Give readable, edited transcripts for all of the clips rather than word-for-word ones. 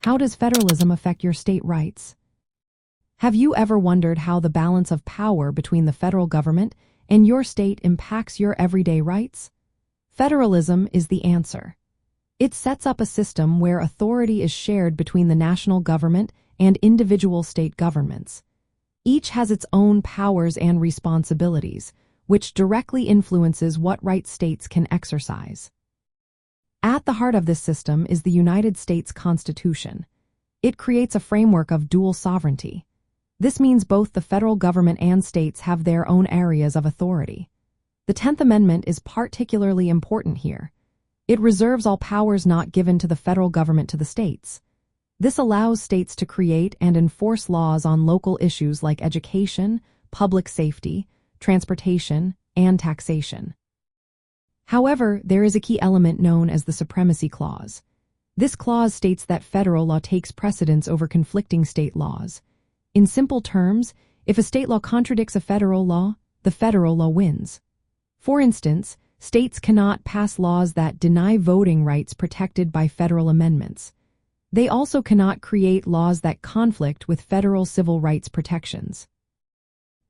How does federalism affect your state rights? Have you ever wondered how the balance of power between the federal government and your state impacts your everyday rights? Federalism is the answer. It sets up a system where authority is shared between the national government and individual state governments. Each has its own powers and responsibilities, which directly influences what rights states can exercise. At the heart of this system is the United States Constitution. It creates a framework of dual sovereignty. This means both the federal government and states have their own areas of authority. The 10th Amendment is particularly important here. It reserves all powers not given to the federal government to the states. This allows states to create and enforce laws on local issues like education, public safety, transportation, and taxation. However, there is a key element known as the Supremacy Clause. This clause states that federal law takes precedence over conflicting state laws. In simple terms, if a state law contradicts a federal law, the federal law wins. For instance, states cannot pass laws that deny voting rights protected by federal amendments. They also cannot create laws that conflict with federal civil rights protections.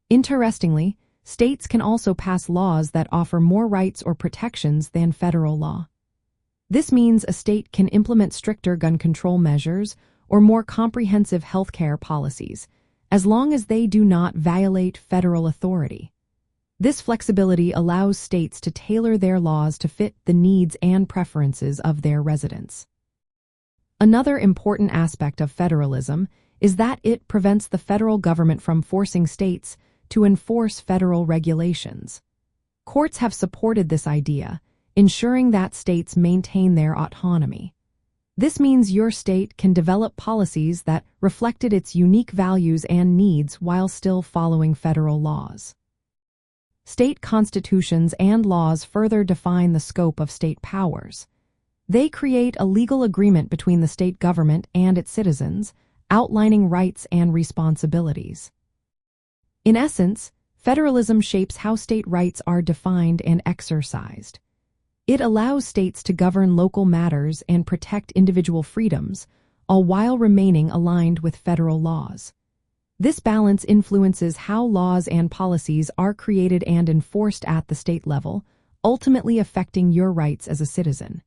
Interestingly, states can also pass laws that offer more rights or protections than federal law. This means a state can implement stricter gun control measures or more comprehensive healthcare policies, as long as they do not violate federal authority. This flexibility allows states to tailor their laws to fit the needs and preferences of their residents. Another important aspect of federalism is that it prevents the federal government from forcing states to enforce federal regulations. Courts have supported this idea, ensuring that states maintain their autonomy. This means your state can develop policies that reflected its unique values and needs while still following federal laws. State constitutions and laws further define the scope of state powers. They create a legal agreement between the state government and its citizens, outlining rights and responsibilities. In essence, federalism shapes how state rights are defined and exercised. It allows states to govern local matters and protect individual freedoms, all while remaining aligned with federal laws. This balance influences how laws and policies are created and enforced at the state level, ultimately affecting your rights as a citizen.